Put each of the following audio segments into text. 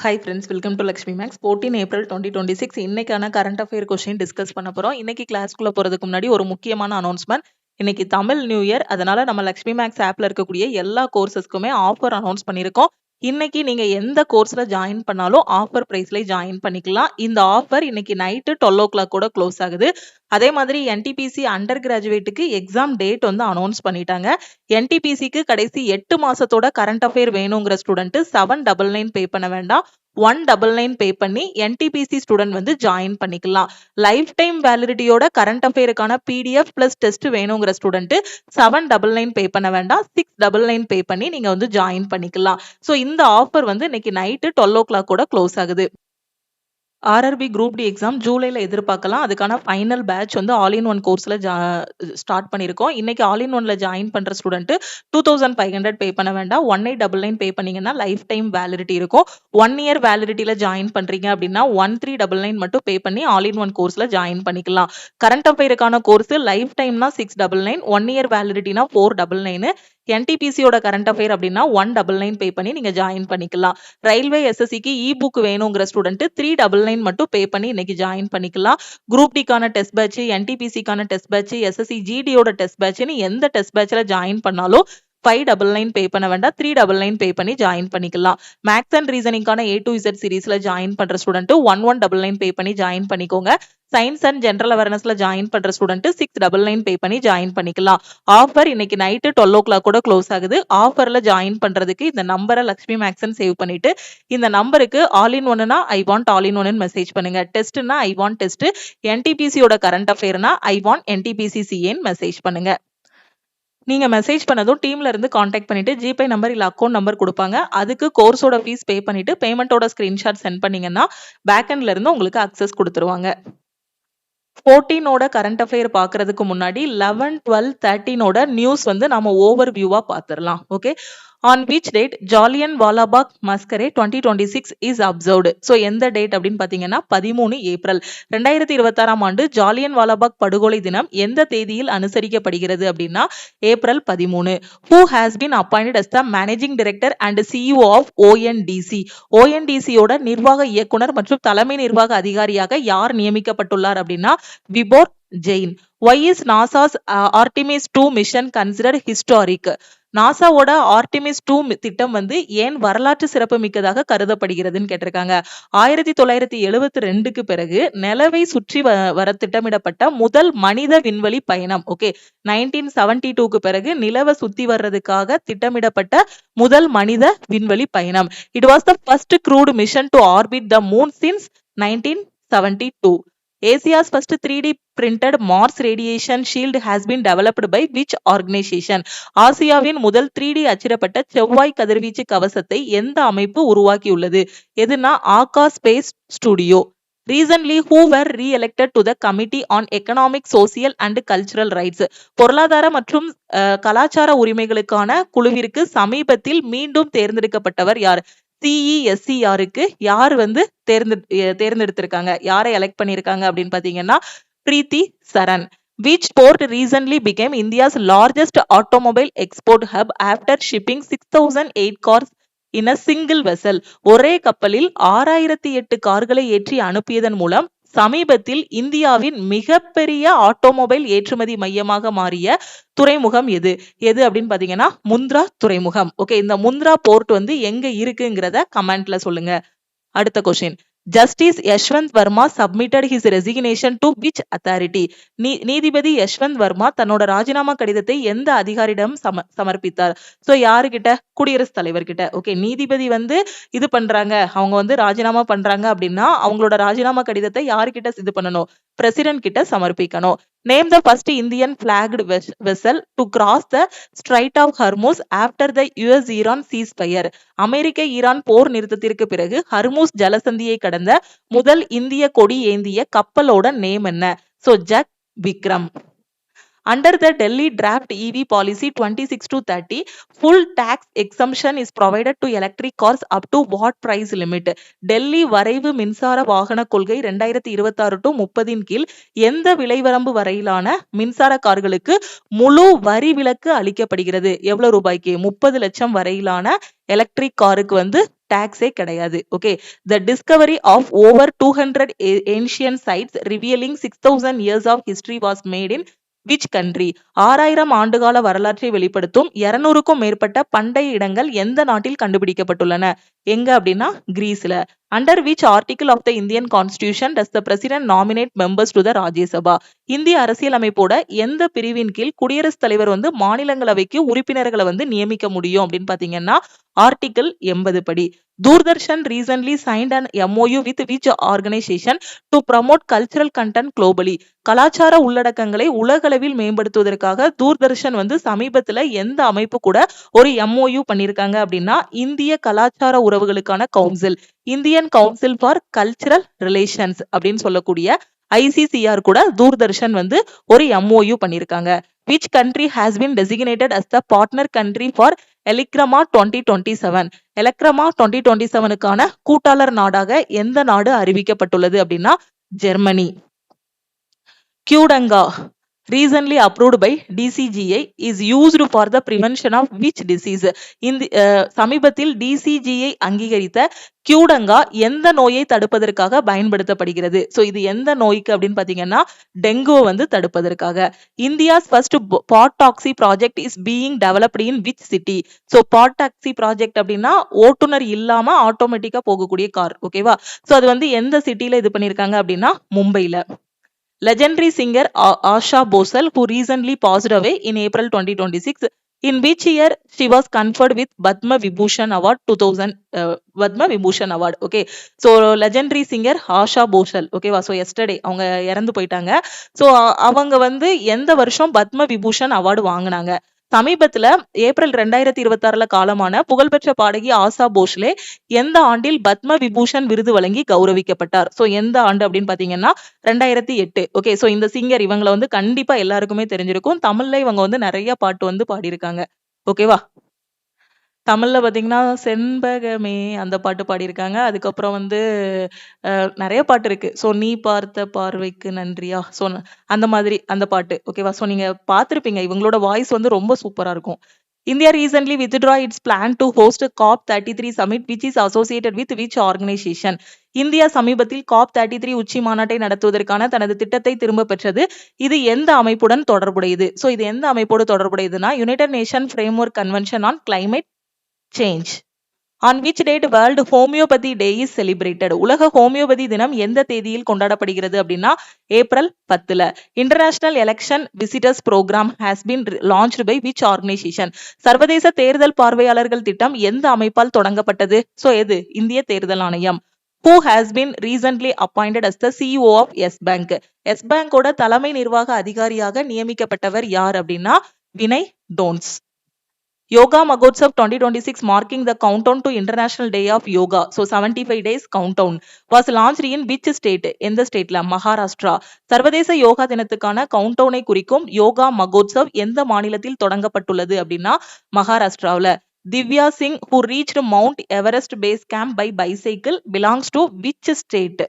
Hi friends, welcome to Lakshmi maths. 14 April 2026 இன்னைக்கான current affair question discuss பண்ண போறோம். இன்னைக்கு கிளாஸ்க்குள்ள போறதுக்கு முன்னாடி ஒரு முக்கியமான அனௌன்ஸ்மெண்ட். இன்னைக்கு தமிழ் நியூ இயர், அதனால நம்ம லக்ஷ்மி மேக்ஸ் ஆப்ல இருக்கக்கூடிய எல்லா கோர்சஸ்க்குமே ஆஃபர் அனௌன்ஸ் பண்ணியிருக்கோம். இன்னைக்கு நீங்க எந்த கோர்ஸ்ல ஜாயின் பண்ணாலும் ஆஃபர் பிரைஸ்ல ஜாயின் பண்ணிக்கலாம். இந்த ஆஃபர் இன்னைக்கு நைட்டு 12 o'clock கூட க்ளோஸ் ஆகுது. அதே மாதிரி NTPC அண்டர் கிராஜுவேட்டுக்கு எக்ஸாம் டேட் வந்து அனௌன்ஸ் பண்ணிட்டாங்க. NTPCக்கு கடைசி 8 மாசத்தோட கரண்ட் அஃபேர் வேணுங்கிற ஸ்டூடெண்ட் 799 பே பண்ண வேண்டாம், 199 பே பண்ணி NTPC ஸ்டூடெண்ட் வந்து ஜாயின் பண்ணிக்கலாம். லைஃப் டைம் வேலிடிட்டியோட கரண்ட் அஃபேருக்கான PDF பிளஸ் டெஸ்ட் வேணுங்கிற ஸ்டூடெண்ட் 799 பே பண்ண வேண்டாம், 699 பே பண்ணி நீங்க வந்து ஜாயின் பண்ணிக்கலாம். ஸோ இந்த ஆஃபர் வந்து இன்னைக்கு நைட்டு 12 o'clock கூட க்ளோஸ் ஆகுது. RRB குரூப் டி எக்ஸாம் ஜூலைல எதிர்பார்க்கலாம். அதுக்கான ஃபைனல் பேட்ச் வந்து ஆல் இன் ஒன் கோர்ஸ்ல ஸ்டார்ட் பண்ணியிருக்கோம். இன்னைக்கு ஆல் இன் ஒன்ல ஜாயின் பண்ற ஸ்டூடெண்ட் 2500 பே பண்ண வேண்டாம், 1899 பே பண்ணீங்கன்னா லைஃப் டைம் வேலிடிட்டி இருக்கும். 1 year வேலிடிட்டியில ஜாயின் பண்றீங்க அப்படின்னா 1399 மட்டும் பே பண்ணி ஆல் இன் ஒன் கோர்ஸ்ல ஜாயின் பண்ணிக்கலாம். கரண்ட் அஃபேருக்கான கோர்ஸ் லைஃப் டைம்னா 699, 1 year வேலிடிட்டினா 499. NTPCயோட கரண்ட் அஃபேர் அப்படின்னா 199 பே பண்ணி நீங்க ஜாயின் பண்ணிக்கலாம். ரயில்வே SSCக்கு புக் வேணுங்கிற ஸ்டூடெண்ட் 399 மட்டும் பே பண்ணி இன்னைக்கு ஜாயின் பண்ணிக்கலாம். குரூப் டிக்கான டெஸ்ட் பேட்ச், NTPCக்கான டெஸ்ட் பேட்ச், SSC GDயோட டெஸ்ட் பேட்ச்னு எந்த டெஸ்ட் பேட்ச்ல ஜாயின் பண்ணாலும் 599 பே பண்ண வேண்டாம், 399 பே பண்ணி ஜாயின் பண்ணிக்கலாம். மேக்ஸ் அண்ட் ரீசனிங்கான A to Z சீரீஸ்ல ஜாயின் பண்ற ஸ்டூடெண்ட் 1199 பே பண்ணி ஜாயின் பண்ணிக்கோங்க. சயின்ஸ் அண்ட் ஜெனரல் அவேர்னஸ்ல ஜாயின் பண்ற ஸ்டூடெண்ட் 699 பே பண்ணி ஜாயின் பண்ணிக்கலாம். ஆஃபர் இன்னைக்கு நைட்டு 12 o'clock கூட க்ளோஸ் ஆகுது. ஆஃபர்ல ஜாயின் பண்றதுக்கு இந்த நம்பரை லக்ஷ்மி மேக்ஸ்ன்னு சேவ் பண்ணிட்டு இந்த நம்பருக்கு ஆல் இன் ஒன்னுனா I want all in one message பண்ணுங்க. டெஸ்ட்னா ஐ வாண்ட் டெஸ்ட், NTPCயோட கரண்ட் அஃபேர்னா I want NTPC CA message பண்ணுங்க. நீங்க மெசேஜ் பண்ணதும் டீம்ல இருந்து காண்டாக்ட் பண்ணிட்டு ஜிபே நம்பர் இல்ல அக்கௌண்ட் நம்பர் கொடுப்பாங்க. அதுக்கு கோர்ஸோட ஃபீஸ் பே பண்ணிட்டு பேமெண்டோட ஸ்கிரீன்ஷாட் சென்ட் பண்ணீங்கன்னா பேக்எண்ட்ல இருந்து உங்களுக்கு அக்சஸ் கொடுத்துருவாங்க. 14ஓட கரண்ட் அஃபேர் பார்க்கறதுக்கு முன்னாடி 11, 12, 13ஓட நியூஸ் வந்து நாம ஓவர் வியூவா பார்த்துடலாம். Okay, on which date Jallianwala Bagh Massacre 2026 is observed. So எந்த டேட் அப்படின்னு பார்த்தீங்கன்னா 13 ஏப்ரல் 2026 ஆண்டு ஜாலியன்வாலா பாக் படுகொலை தினம் எந்த தேதியில் அனுசரிக்கப்படுகிறது அப்படின்னா April 13. Who has been appointed as the managing director and CEO of ONDC? ONDCயோட நிர்வாக இயக்குனர் மற்றும் தலைமை நிர்வாக அதிகாரியாக யார் நியமிக்கப்பட்டுள்ளார் அப்படின்னா Vibhor Jain. Why is NASA's Artemis 2 mission considered historic? நாசாவோட ஆர்டிமிஸ் 2 திட்டம் வந்து ஏன் வரலாற்று சிறப்பு மிக்கதாக கருதப்படுகிறதுன்னு கேட்டிருக்காங்க. 1972க்கு பிறகு நிலவை சுற்றி வர திட்டமிடப்பட்ட முதல் மனித விண்வெளி பயணம். ஓகே, 1972க்கு பிறகு நிலவை சுத்தி வர்றதுக்காக திட்டமிடப்பட்ட முதல் மனித விண்வெளி பயணம். It was the first crewed mission to orbit the moon since 1972. Asia's first 3D printed Mars radiation shield has been developed by which organization? ஆசியாவின் முதல் 3D அச்சிடப்பட்ட செவ்வாய் கதிர்வீச்சு கவசத்தை எந்த அமைப்பு உருவாக்கியுள்ளது? எதுனா ஆகா space studio. Recently, who were re-elected to the Committee on Economic, Social and Cultural Rights? பொருளாதார மற்றும் கலாச்சார உரிமைகளுக்கான குழுவிற்கு சமீபத்தில் மீண்டும் தேர்ந்தெடுக்கப்பட்டவர் யார்? CESCRக்கு யார் வந்து தேர்ந்தெடுத்திருக்காங்க, யாரை எலெக்ட் பண்ணிருக்காங்க அப்படின்னு பாத்தீங்கன்னா பிரீத்தி சரண். Which port recently became India's largest automobile export hub after shipping 6008 cars in a single vessel? ஒரே கப்பலில் 6008 கார்களை ஏற்றி அனுப்பியதன் மூலம் சமீபத்தில் இந்தியாவின் மிகப்பெரிய ஆட்டோமொபைல் ஏற்றுமதி மையமாக மாறிய துறைமுகம் எது அப்படின்னு பாத்தீங்கன்னா முந்த்ரா துறைமுகம். ஓகே, இந்த முந்த்ரா போர்ட் வந்து எங்க இருக்குங்கிறத கமெண்ட்ல சொல்லுங்க. அடுத்த question, justice Yashwant Varma submitted his resignation to which authority? நீதிபதி யஷ்வந்த் வர்மா தன்னோட ராஜினாமா கடிதத்தை எந்த அதிகாரியிடம் சமர்ப்பித்தார்? சோ யாருகிட்ட? குடியரசுத் தலைவர் கிட்ட. ஓகே, நீதிபதி வந்து இது பண்றாங்க, அவங்க வந்து ராஜினாமா பண்றாங்க அப்படின்னா அவங்களோட ராஜினாமா கடிதத்தை யாருக்கிட்ட இது பண்ணணும்? பிரசிடென்ட் கிட்ட சமர்ப்பிக்கணும். Name the first Indian flagged vessel to cross the Strait of Hormuz after the US-Iran ceasefire. அமெரிக்க ஈரான் போர் நிறுத்தத்திற்கு பிறகு ஹர்மூஸ் ஜலசந்தியை கடந்த முதல் இந்திய கொடி ஏந்திய கப்பலோட நேம் என்ன? So Jag Vikram. Under the Delhi draft EV policy 26 to 30, full tax exemption is provided to electric cars up to what price limit? Delhi வரைவு மின்சார வாகன கொள்கை 2026 to 30 கீழ் எந்த விலைவரம்பு வரையிலான மின்சார கார்களுக்கு முழு வரி விலக்கு அளிக்கப்படுகிறது? எவ்வளவு ரூபாய்க்கு? 30 லட்சம் வரையிலான எலக்ட்ரிக் காருக்கு வந்து டாக்ஸே கிடையாது. Okay, the discovery of over 200 ancient sites revealing 6000 years of history was made in which country? 6000 ஆண்டுகால வரலாற்றை வெளிப்படுத்தும் 200க்கும் மேற்பட்ட பண்டைய இடங்கள் எந்த நாட்டில் கண்டுபிடிக்கப்பட்டுள்ளன? எங்க அப்படின்னா கிரீஸ்ல. Under which article of the Indian constitution does the president nominate members to the Rajya Sabha? இந்திய அரசியலமைப்போட எந்த பிரிவின் கீழ் குடியரசுத் தலைவர் மாநிலங்களவைக்கு உறுப்பினர்களை நியமிக்க முடியும் அப்படின்னு பாத்தீங்கன்னா ஆர்டிகிள் 80 படி. Doordarshan recently signed an MOU with which organization to promote cultural content globally? கலாச்சார உள்ளடக்கங்களை உலகளவில் மேம்படுத்துவதற்காக தூர்தர்ஷன் சமீபத்துல எந்த அமைப்பு கூட ஒரு MOU பண்ணிருக்காங்க அப்படின்னா இந்திய கலாச்சார உறவுகளுக்கான council, Indian council for cultural relations அப்படின்னு சொல்லக்கூடிய ICCR கூட தூர்தர்ஷன் ஒரு MOU பண்ணிருக்காங்க. Which country has been designated as the partner country for ELECRAMA 2027? ELECRAMA 2027க்கான கூட்டாளர் நாடாக எந்த நாடு அறிவிக்கப்பட்டுள்ளது அப்படின்னா Germany. Qdenga, recently approved by DCGI, is used for the prevention of which disease? சமீபத்தில் DCGI அங்கீகரித்த கியூடங்கா எந்த நோயை தடுப்பதற்காக பயன்படுத்தப்படுகிறது? சோ இது எந்த நோய்க்கு அப்படின்னு பாத்தீங்கன்னா டெங்கு தடுப்பதற்காக. India's first pod taxi project is being developed in which city? So pod taxi project அப்படின்னா ஓட்டுநர் இல்லாம ஆட்டோமேட்டிக்கா போகக்கூடிய கார். ஓகேவா? சோ அது எந்த சிட்டில இது பண்ணிருக்காங்க அப்படின்னா மும்பைல. Legendary singer Asha Bhosle, who recently passed away in April 2026, in which year she was conferred with Padma Vibhushan Award 2000 Padma Vibhushan Award. Okay, so legendary singer Asha Bhosle, okay வா, so yesterday அவங்க இறந்து போயிட்டாங்க. so அவங்க எந்த வருஷம் Padma Vibhushan award வாங்கினாங்க? சமீபத்துல April 2026ல காலமான புகழ்பெற்ற பாடகி ஆஷா போஸ்லே எந்த ஆண்டில் பத்ம விபூஷன் விருது வழங்கி கௌரவிக்கப்பட்டார்? சோ எந்த ஆண்டு அப்படின்னு பாத்தீங்கன்னா 2008. ஓகே, சோ இந்த சிங்கர் இவங்களை கண்டிப்பா எல்லாருக்குமே தெரிஞ்சிருக்கும். தமிழ்ல இவங்க நிறைய பாட்டு பாடியிருக்காங்க. ஓகேவா? தமிழ்ல பாத்தீங்கன்னா செண்பகமே அந்த பாட்டு பாடியிருக்காங்க. அதுக்கப்புறம் நிறைய பாட்டு இருக்கு. சோ நீ பார்த்த பார்வைக்கு நன்றியா, சோ அந்த மாதிரி அந்த பாட்டு. ஓகேவா? சோ நீங்க பார்த்திருப்பீங்க. இவங்களோட வாய்ஸ் ரொம்ப சூப்பரா இருக்கும். India recently withdraw its plan to host a COP33 summit which is associated with which organization? India சமீபத்தில் COP33 உச்சி மாநாட்டை நடத்துவதற்கான தனது திட்டத்தை திரும்ப பெற்றது. இது எந்த அமைப்புடன் தொடர்புடையது? சோ இது எந்த அமைப்போடு தொடர்புடையதுன்னா united nation framework convention on climate change. On which date World Homeopathy Day is celebrated? உலக ஹோமியோபதி தினம் எந்த தேதியில் கொண்டாடப்படுகிறது அப்படின்னா ஏப்ரல் 10ல. International election visitors programme has been launched by which organization? சர்வதேச தேர்தல் பார்வையாளர்கள் திட்டம் எந்த அமைப்பால் தொடங்கப்பட்டது? சோ எது? இந்திய தேர்தல் ஆணையம். Who has been recently appointed as the CEO of Yes Bank? Yes Bank ஓட தலைமை நிர்வாக அதிகாரியாக நியமிக்கப்பட்டவர் யார் அப்படின்னா Vinay don'ts. Yoga Mahotsav 2026 marking the countdown to International Day of Yoga. So 75 days countdown was launched in which state? எந்த ஸ்டேட்ல? மகாராஷ்டிரா. சர்வதேச யோகா தினத்துக்கான கவுண்டவுனை குறிக்கும் யோகா மகோத்சவ் எந்த மாநிலத்தில் தொடங்கப்பட்டுள்ளது அப்படின்னா மகாராஷ்டிராவில். Divya Singh who reached Mount Everest base camp by bicycle belongs to which state?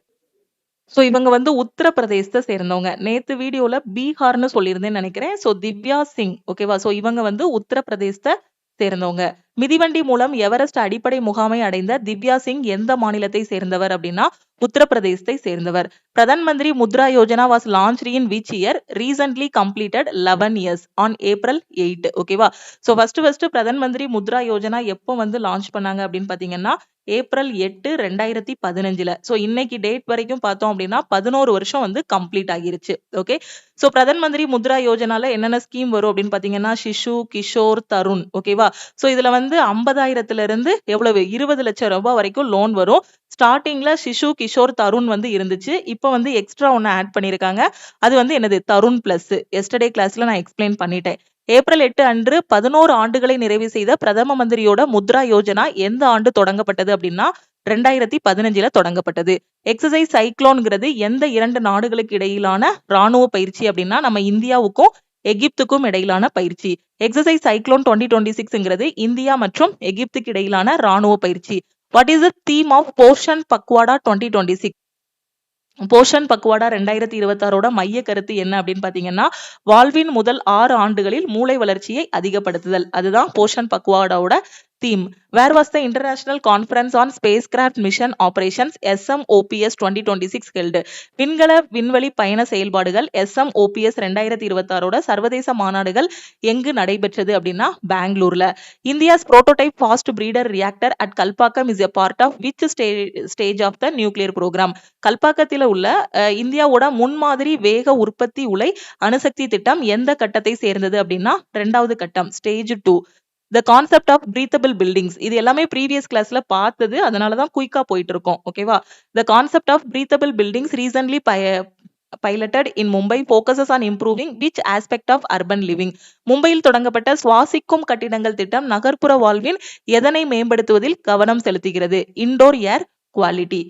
So இவங்க உத்தரப்பிரதேசத்தை சேர்ந்தவங்க. நேத்து வீடியோல பீகார்னு சொல்லியிருந்தேன்னு நினைக்கிறேன். சோ திவ்யா சிங், ஓகேவா? சோ இவங்க உத்தரப்பிரதேசத்தை சேர்ந்தவங்க. மிதிவண்டி மூலம் எவரெஸ்ட் அடிப்படை முகாமை அடைந்த திவ்யா சிங் எந்த மாநிலத்தை சேர்ந்தவர் அப்படின்னா உத்தரப்பிரதேசத்தை சேர்ந்தவர். Pradhan Mantri Mudra Yojana was launched in which year? Recently completed 11 years on April 8. ஓகேவா? சோ ஃபர்ஸ்ட் பிரதான் மந்திரி முத்ரா யோஜனா எப்போ லான்ச் பண்ணாங்க அப்படின்னு பாத்தீங்கன்னா ஏப்ரல் 8, 2015ல. சோ இன்னைக்கு டேட் வரைக்கும் பார்த்தோம் அப்படின்னா 11 வருஷம் கம்ப்ளீட் ஆகிருச்சு. ஓகே, சோ பிரதான் மந்திரி முத்ரா யோஜனால என்னென்ன ஸ்கீம் வரும் அப்படின்னு பாத்தீங்கன்னா சிசு, கிஷோர், தருண். ஓகேவா? சோ இதுல 50,000ல இருந்து எவ்வளவு 20 லட்சம் ரூபாய் வரைக்கும் லோன் வரும். ஸ்டார்டிங்ல சிசு, கிஷோர், தருண் இருந்துச்சு. இப்போ எக்ஸ்ட்ரா ஒன்னு ஆட் பண்ணிருக்காங்க. அது என்னது? தருண் பிளஸ். எஸ்டர்டே கிளாஸ்ல நான் எக்ஸ்பிளைன் பண்ணிட்டேன். ஏப்ரல் 8 அன்று 11 ஆண்டுகளை நிறைவு செய்த பிரதம மந்திரியோட முத்ரா யோஜனா எந்த ஆண்டு தொடங்கப்பட்டது அப்படின்னா 2015ல தொடங்கப்பட்டது. எக்ஸசைஸ் சைக்ளோன்ங்கிறது எந்த 2 நாடுகளுக்கு இடையிலான ராணுவ பயிற்சி அப்படின்னா நம்ம இந்தியாவுக்கும் எகிப்துக்கும் இடையிலான பயிற்சி. எக்ஸசைஸ் சைக்ளோன் 2026ங்கிறது இந்தியா மற்றும் எகிப்துக்கு இடையிலான ராணுவ பயிற்சி. What is the theme of Poshan Pakhwada 2026? Poshan Pakhwada 2026ஓட மைய கருத்து என்ன அப்படின்னு பாத்தீங்கன்னா வாழ்வின் முதல் 6 ஆண்டுகளில் மூளை வளர்ச்சியை அதிகப்படுத்துதல். அதுதான் Poshan பக்வாடாவோட Theme. Where was the International Conference on Spacecraft Mission Operations SMOPS 2026 held? விண்கல விண்வெளி பயண செயல்பாடுகள் SMOPS 2026 சர்வதேச மாநாடுகள் எங்கு நடைபெற்றது அப்படின்னா பெங்களூர்ல. India's prototype fast breeder reactor at Kalpakkam is a part of which stage of the nuclear programme? கல்பாக்கத்தில் உள்ள இந்தியாவோட முன்மாதிரி வேக உற்பத்தி உலை அணுசக்தி திட்டம் எந்த கட்டத்தை சேர்ந்தது அப்படின்னா 2வது கட்டம், stage 2. The concept of breathable buildings. இது எல்லாமே previous classல பார்த்தது, அதனாலதான் குயிக்கா போயிட்டு இருக்கோம். ஓகேவா? The concept of breathable buildings recently piloted in Mumbai focuses on improving which aspect of urban living? மும்பையில் தொடங்கப்பட்ட சுவாசிக்கும் கட்டிடங்கள் திட்டம் நகர்ப்புற வாழ்வின் எதனை மேம்படுத்துவதில் கவனம் செலுத்துகிறது? Indoor air quality.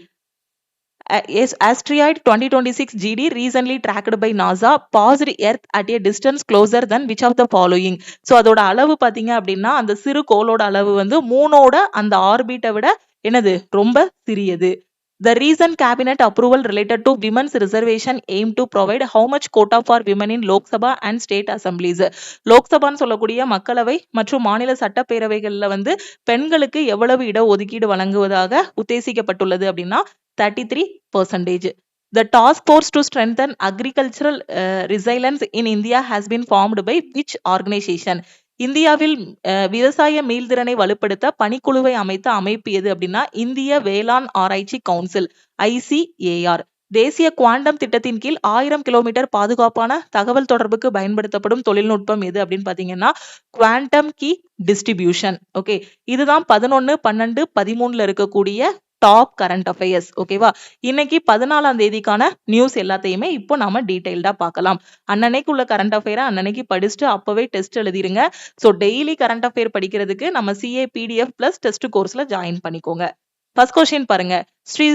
Asteroid 2026 GD recently tracked by NASA passed Earth at a distance closer than which of the following? So அதோட அளவு பார்த்தீங்க அப்படின்னா அந்த சிறு கோளோட அளவு வந்து மூணோட அந்த ஆர்பிட்டை விட என்னது ரொம்ப சிறியது. The recent cabinet approval related to women's reservation aim to provide how much quota for women in Lok Sabha and state assemblies? லோக்சபான்னு சொல்லக்கூடிய மக்களவை மற்றும் மாநில சட்டப்பேரவைகள்ல வந்து பெண்களுக்கு எவ்வளவு இட ஒதுக்கீடு வழங்குவதாக உத்தேசிக்கப்பட்டுள்ளது அப்படின்னா 33%. The task force to strengthen agricultural resilience in India has been formed by which organization? இந்தியாவில் விவசாய மீள்திறனை வலுப்படுத்த பணிக்குழுவை அமைத்த அமைப்பு எது அப்படின்னா இந்திய வேளாண் ஆராய்ச்சி கவுன்சில் ICAR. தேசிய குவாண்டம் திட்டத்தின் கீழ் 1000 கிலோமீட்டர் பாதுகாப்பான தகவல் தொடர்புக்கு பயன்படுத்தப்படும் தொழில்நுட்பம் எது அப்படின்னு பாத்தீங்கன்னா குவாண்டம் கீ டிஸ்ட்ரிபியூஷன். ஓகே, இதுதான் 11, 12, 13ல இருக்கக்கூடிய டாப் கரண்ட் அஃபேர்ஸ். ஓகேவா? இன்னைக்கு 14ஆம் தேதிக்கான நியூஸ் எல்லாத்தையுமே இப்போ நாம டீடைல்டா பார்க்கலாம். அன்னன்னைக்கு உள்ள கரண்ட் அஃபேரை அன்னன்னைக்கு படிச்சுட்டு அப்பவே டெஸ்ட் எழுதிருங்க. ஸோ டெய்லி கரண்ட் அஃபேர் படிக்கிறதுக்கு நம்ம CA PDF பிளஸ் டெஸ்ட் கோர்ஸ்ல ஜாயின் பண்ணிக்கோங்க. ஃபர்ஸ்ட் கொஸ்டின் பாருங்க. Sri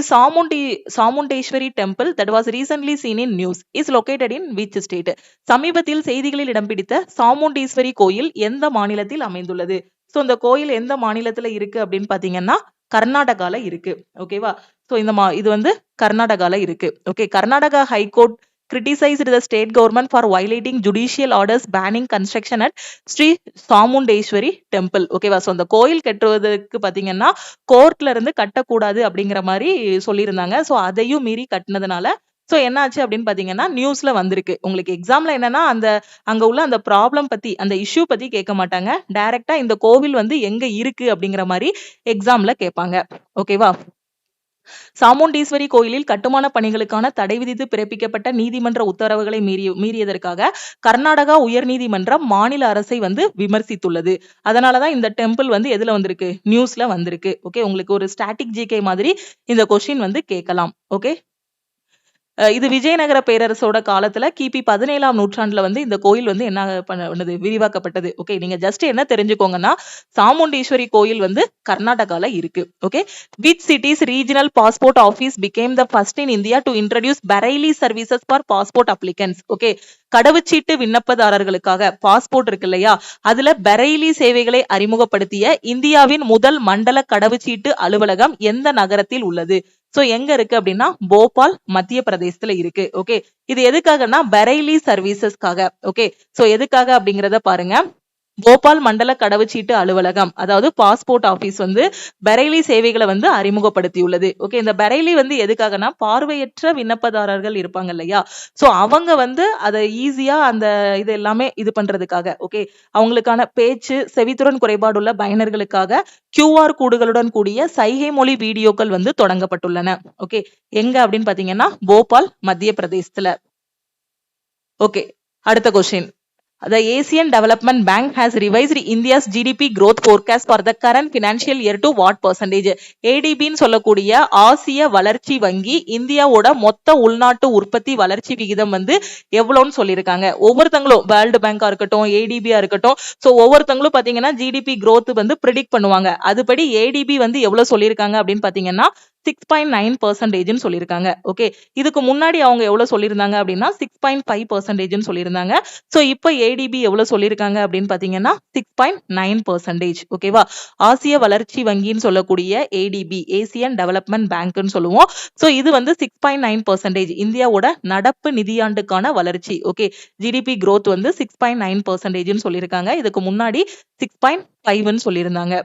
Chamundeshwari temple that was recently seen in news is located in which state? சமீபத்தில் செய்திகளில் இடம் பிடித்த சாமுண்டீஸ்வரி கோயில் எந்த மாநிலத்தில் அமைந்துள்ளது? ஸோ இந்த கோயில் எந்த மாநிலத்துல இருக்கு அப்படின்னு பாத்தீங்கன்னா கர்நாடகால இருக்கு. ஓகேவா? சோ இது வந்து கர்நாடகால இருக்கு. Okay, Karnataka high court criticized the state government for violating judicial orders banning construction at Sri Chamundeshwari temple. ஓகேவா? சோ அந்த கோயில் கட்டுவதற்கு பாத்தீங்கன்னா கோர்ட்ல இருந்து கட்டக்கூடாது அப்படிங்கிற மாதிரி சொல்லியிருந்தாங்க. சோ அதையும் மீறி கட்டினதுனால சோ என்னாச்சு அப்படின்னு பாத்தீங்கன்னா நியூஸ்ல வந்திருக்கு. உங்களுக்கு எக்ஸாம்ல என்னன்னா அங்க உள்ள அந்த ப்ராப்ளம் பத்தி அந்த இஷ்யூ பத்தி கேட்க மாட்டாங்க. டைரக்டா இந்த கோவில் வந்து எங்க இருக்கு அப்படிங்கிற மாதிரி எக்ஸாம்ல கேட்பாங்க. ஓகேவா? சாமுண்டீஸ்வரி கோயிலில் கட்டுமான பணிகளுக்கான தடை விதித்து பிறப்பிக்கப்பட்ட நீதிமன்ற உத்தரவுகளை மீறியதற்காக கர்நாடகா உயர்நீதிமன்றம் மாநில அரசை வந்து விமர்சித்துள்ளது. அதனாலதான் இந்த டெம்பிள் வந்து எதுல வந்திருக்கு? நியூஸ்ல வந்திருக்கு. ஓகே, உங்களுக்கு ஒரு ஸ்டாட்டிக் ஜிகே மாதிரி இந்த கொஸ்டின் வந்து கேட்கலாம். ஓகே, இது விஜயநகர பேரரசோட காலத்துல கிபி 17ஆம் நூற்றாண்டுல வந்து இந்த கோயில் வந்து என்ன பண்ணது? விரிவாக்கப்பட்டது. ஓகே, நீங்க ஜஸ்ட் என்ன தெரிஞ்சுக்கோங்கன்னா சாமுண்டீஸ்வரி கோயில் வந்து கர்நாடகால இருக்கு. Okay, which city's regional passport office became the first in India to introduce braille services for passport applicants? Okay, கடவுச்சீட்டு விண்ணப்பதாரர்களுக்காக பாஸ்போர்ட் இருக்கு இல்லையா, அதுல பரைலி சேவைகளை அறிமுகப்படுத்திய இந்தியாவின் முதல் மண்டல கடவுச்சீட்டு அலுவலகம் எந்த நகரத்தில் உள்ளது? சோ எங்க இருக்கு அப்படின்னா போபால், மத்திய பிரதேசத்துல இருக்கு. ஓகே, இது எதுக்காகனா பரைலி சர்வீசஸ்க்காக. ஓகே, சோ எதுக்காக அப்படிங்கறத பாருங்க. போபால் மண்டல கடவுச்சீட்டு அலுவலகம் அதாவது பாஸ்போர்ட் ஆபீஸ் வந்து பரைலி சேவைகளை வந்து அறிமுகப்படுத்தியுள்ளது. ஓகே, இந்த பரைலி வந்து எதுக்காகனா பார்வையற்ற விண்ணப்பதாரர்கள் இருப்பாங்க இல்லையா, சோ அவங்க வந்து அதை ஈஸியா அந்த இது எல்லாமே இது பண்றதுக்காக. ஓகே, அவங்களுக்கான பேச்சு செவித்துறன் குறைபாடுள்ள பயனர்களுக்காக QR கூடுகளுடன் கூடிய சைகை மொழி வீடியோக்கள் வந்து தொடங்கப்பட்டுள்ளன. ஓகே, எங்க அப்படின்னு பாத்தீங்கன்னா போபால், மத்திய பிரதேசத்துல. ஓகே, அடுத்த question. The Asian Development Bank has revised India's GDP growth forecast for the current financial year to what percentage? ADB ன்னு சொல்லக்கூடிய ஆசிய வளர்ச்சி வங்கி இந்தியாவோட மொத்த உள்நாட்டு உற்பத்தி வளர்ச்சி விகிதம் வந்து எவ்வளவுன்னு சொல்லியிருக்காங்க. ஒவ்வொருத்தங்களும் வேர்ல்டு பேங்கா இருக்கட்டும், ADB-யா இருக்கட்டும், சோ ஒவ்வொருத்தங்களும் பாத்தீங்கன்னா GDP growth வந்து ப்ரிடிக்ட் பண்ணுவாங்க. அதுபடி ADB வந்து எவ்வளவு சொல்லியிருக்காங்க அப்படின்னு பாத்தீங்கன்னா 6.9% சொல்லியிருக்காங்க. ஓகே, இதுக்கு முன்னாடி அவங்க எவ்வளவு சொல்லியிருந்தாங்க அப்படின்னா 6.5% சொல்லியிருந்தாங்க. சோ இப்போ ADB எவ்வளவு சொல்லியிருக்காங்க அப்படின்னு பாத்தீங்கன்னா 6.9%. ஓகேவா? ஆசிய வளர்ச்சி வங்கின்னு சொல்லக்கூடிய ADB, ஏசியன் டெவலப்மெண்ட் பேங்க்னு சொல்லுவோம். சோ இது வந்து 6.9% இந்தியாவோட நடப்பு நிதியாண்டுக்கான வளர்ச்சி. ஓகே, GDP growth வந்து 6.9% சொல்லியிருக்காங்க. இதுக்கு முன்னாடி 6.5ன்னு சொல்லியிருந்தாங்க.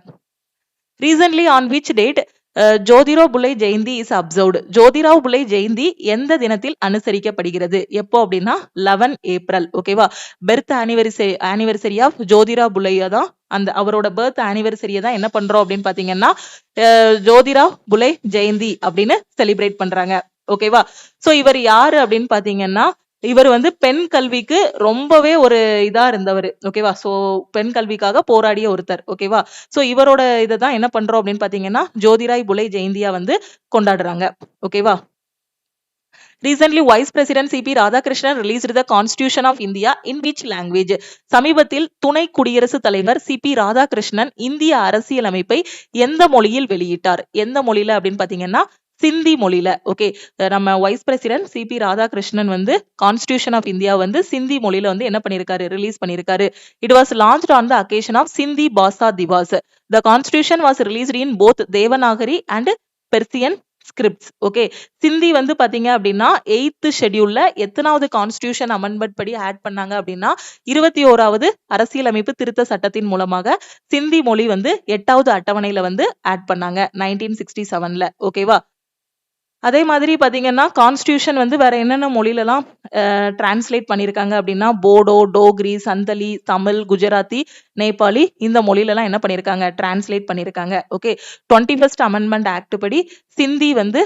Recently on which date Jyotirao Phule Jayanti is observed? Jyotirao Phule Jayanti எந்த தினத்தில் அனுசரிக்கப்படுகிறது? எப்போ அப்படின்னா 11 ஏப்ரல். ஓகேவா? பெர்த் ஆனிவர்சரி ஆஃப் ஜோதிராவ் புலேயா தான் அந்த அவரோட பர்த் ஆனிவர்சரியை தான் என்ன பண்றோம் அப்படின்னு பாத்தீங்கன்னா ஜோதிராவ் புலே ஜெயந்தி அப்படின்னு செலிப்ரேட் பண்றாங்க. ஓகேவா? சோ இவர் யாரு அப்படின்னு பாத்தீங்கன்னா இவர் வந்து பெண் கல்விக்கு ரொம்பவே ஒரு இதா இருந்தவர். ஓகேவா? சோ பெண் கல்விக்காக போராடிய ஒருத்தர். ஓகேவா? சோ இவரோட இதைதான் என்ன பண்றோம் அப்படின்னு பாத்தீங்கன்னா ஜோதிராய் புலே ஜெயந்தியா வந்து கொண்டாடுறாங்க. ஓகேவா? Recently, Vice President C.P. Radhakrishnan released the Constitution of India in which language? சமீபத்தில் துணை குடியரசுத் தலைவர் சி.பி. ராதாகிருஷ்ணன் இந்திய அரசியலமைப்பை எந்த மொழியில் வெளியிட்டார்? எந்த மொழியில அப்படின்னு பாத்தீங்கன்னா சிந்தி மொழியில. ஓகே, நம்ம வைஸ் பிரசிடென்ட் சி.பி. ராதாகிருஷ்ணன் வந்து கான்ஸ்டிடியூஷன் ஆஃப் இந்தியா வந்து சிந்தி மொழியில வந்து என்ன பண்ணிருக்காரு? ரிலீஸ் பண்ணிருக்காரு. It was launched on the occasion of Sindhi Bhasha Diwas. The constitution was released in both Devanagari and Persian scripts. Okay, Sindhi வந்து பாத்தீங்க அப்படின்னா 8th ஷெட்யூல்ல எத்தனாவது கான்ஸ்டிடியூஷன் அமெண்ட்மெண்ட் படி ஆட் பண்ணாங்க அப்படின்னா 21வது அரசியலமைப்பு திருத்த சட்டத்தின் மூலமாக சிந்தி மொழி வந்து 8வது அட்டவணையில வந்து ஆட் பண்ணாங்க 1967ல. ஓகேவா? அதே மாதிரி பாத்தீங்கன்னா கான்ஸ்டிடியூஷன் வந்து வேற என்னென்ன மொழியிலலாம் டிரான்ஸ்லேட் பண்ணிருக்காங்க அப்படின்னா போடோ, டோக்ரி, சந்தலி, தமிழ், குஜராத்தி, நேபாளி இந்த மொழியிலலாம் என்ன பண்ணிருக்காங்க? டிரான்ஸ்லேட் பண்ணிருக்காங்க. ஓகே, 21st அமெண்ட்மெண்ட் ஆக்ட் படி சிந்தி வந்து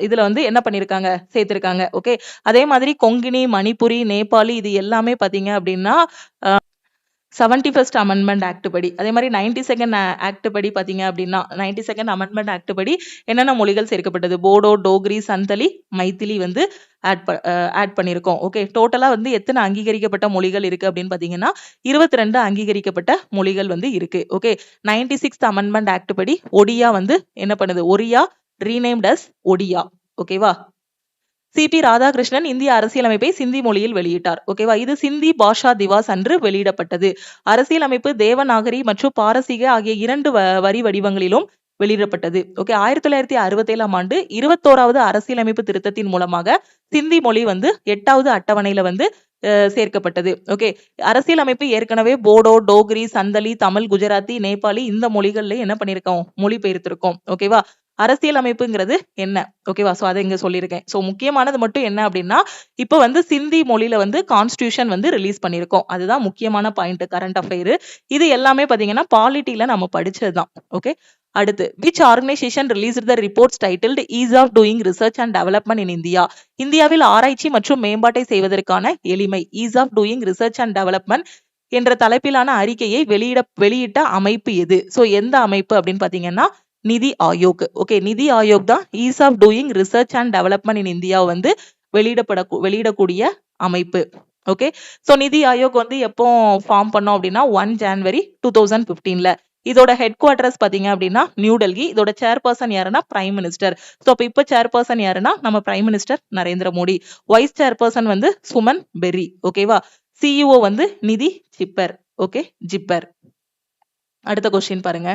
இதுல வந்து என்ன பண்ணிருக்காங்க? சேர்த்திருக்காங்க. ஓகே, அதே மாதிரி கொங்கினி, மணிப்புரி, நேபாளி இது எல்லாமே பாத்தீங்க அப்படின்னா 71st அமெண்ட்மெண்ட் ஆக்ட் படி, அதே மாதிரி 92nd ஆக்ட் படி பாத்தீங்க அப்படின்னா 92nd அமெண்ட்மெண்ட் ஆக்ட் படி என்னென்ன மொழிகள் சேர்க்கப்பட்டது? போடோ, டோக்ரி, சந்தலி, மைத்திலி வந்து ஆட் பண்ணிருக்கோம். ஓகே, டோட்டலா வந்து எத்தனை அங்கீகரிக்கப்பட்ட மொழிகள் இருக்கு அப்படின்னு பாத்தீங்கன்னா 22 அங்கீகரிக்கப்பட்ட மொழிகள் வந்து இருக்கு. ஓகே, 96th அமெண்ட்மெண்ட் ஆக்ட் படி ஒடியா வந்து என்ன பண்ணுது? Oriya renamed as Odia. ஓகேவா? சி.பி. ராதாகிருஷ்ணன் இந்திய அரசியலமைப்பை சிந்தி மொழியில் வெளியிட்டார். ஓகேவா? இது சிந்தி பாஷா திவாஸ் அன்று வெளியிடப்பட்டது. அரசியலமைப்பு தேவநாகரி மற்றும் பாரசீக ஆகிய 2 வரி வடிவங்களிலும் வெளியிடப்பட்டது. ஓகே, 1967ஆம் ஆண்டு 21வது அரசியலமைப்பு திருத்தத்தின் மூலமாக சிந்தி மொழி வந்து 8வது அட்டவணையில வந்து சேர்க்கப்பட்டது. ஓகே, அரசியலமைப்பு ஏற்கனவே போடோ, டோக்ரி, சந்தலி, தமிழ், குஜராத்தி, நேபாளி இந்த மொழிகள்ல என்ன பண்ணிருக்கோம்? மொழிபெயர்த்திருக்கோம். ஓகேவா? அரசியலமைப்புங்கிறது என்ன? ஓகேவா? சோ அதை இங்க சொல்லியிருக்கேன். சோ முக்கியமானது மட்டும் என்ன அப்படின்னா இப்ப வந்து சிந்தி மொழியில வந்து கான்ஸ்டிடியூஷன் வந்து ரிலீஸ் பண்ணிருக்கோம். அதுதான் முக்கியமான பாயிண்ட் கரண்ட் அஃபேர். இது எல்லாமே பாத்தீங்கன்னா பாலிட்டில நம்ம படிச்சதுதான். ஓகே, அடுத்து which organization released the reports titled ease of doing research and development in India? இந்தியாவில் ஆராய்ச்சி மற்றும் மேம்பாட்டை செய்வதற்கான எளிமை ease of doing research and development என்ற தலைப்பிலான அறிக்கையை வெளியிட்ட அமைப்பு எது? சோ எந்த அமைப்பு அப்படின்னு பாத்தீங்கன்னா நிதி ஆயோக். ஓகே, நிதி ஆயோக் தான் ease of doing research and development in India வந்து வெளியிடக்கூடிய அமைப்பு. ஓகே, சோ நிதி ஆயோக் வந்து எப்போ ஃபார்ம் பண்ணோம் அப்படின்னா 1 ஜனவரி 2015ல. இதோட ஹெட் குவார்டர்ஸ் பாத்தீங்க அப்படின்னா நியூ டெல்லி. இதோட சேர்பர்சன் யாருன்னா பிரைம் மினிஸ்டர். சோ இப்ப சேர்பர்சன் யாருன்னா நம்ம prime minister Narendra Modi. Vice chairperson வந்து சுமன் பெர்ரி. ஓகேவா? சிஇஓ வந்து நிதி ஜிப்பர். ஓகே, ஜிப்பர். அடுத்த கொஸ்டின் பாருங்க.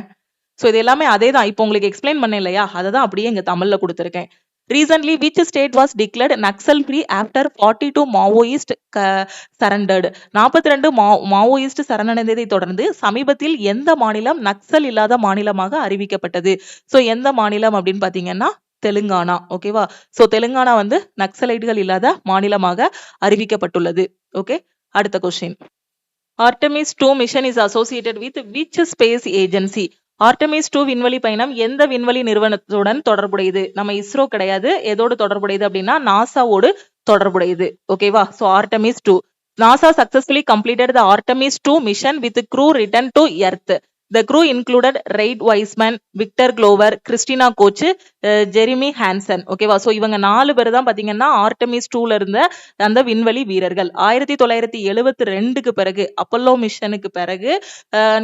சோ இது எல்லாமே அதே தான். இப்போ உங்களுக்கு எக்ஸ்பிளைன் பண்ணேன் இல்லையா? அதை தான் அப்படியே இங்க தமிழ்ல கொடுத்திருக்கேன். Recently, which state was declared Naxal free after 42 Maoist surrendered? 42 Maoist சரணடைந்ததை தொடர்ந்து சமீபத்தில் எந்த மாநிலம் நக்சல் இல்லாத மாநிலமாக அறிவிக்கப்பட்டது? சோ எந்த மாநிலம் அப்படின்னு பாத்தீங்கன்னா தெலுங்கானா. ஓகேவா? சோ தெலுங்கானா வந்து நக்சலைட்டுகள் இல்லாத மாநிலமாக அறிவிக்கப்பட்டுள்ளது. ஓகே, அடுத்த question. Artemis 2 mission is associated with which space agency? Artemis 2 விண்வெளி பயணம் எந்த விண்வெளி நிறுவனத்துடன் தொடர்புடையது? நம்ம இஸ்ரோ கிடையாது. எதோடு தொடர்புடையது அப்படின்னா நாசாவோடு தொடர்புடையது. ஓகேவா? So Artemis 2. NASA successfully completed the Artemis 2 mission with crew return to Earth. The crew included Reid Wiseman, Victor Glover, Christina Koch, Jeremy Hansen. ஓகேவா? சோ இவங்க 4 பேர் தான் பாத்தீங்கன்னா ஆர்டமிஸ் 2ல இருந்த அந்த விண்வெளி வீரர்கள். 1972க்கு பிறகு அப்பல்லோ மிஷனுக்கு பிறகு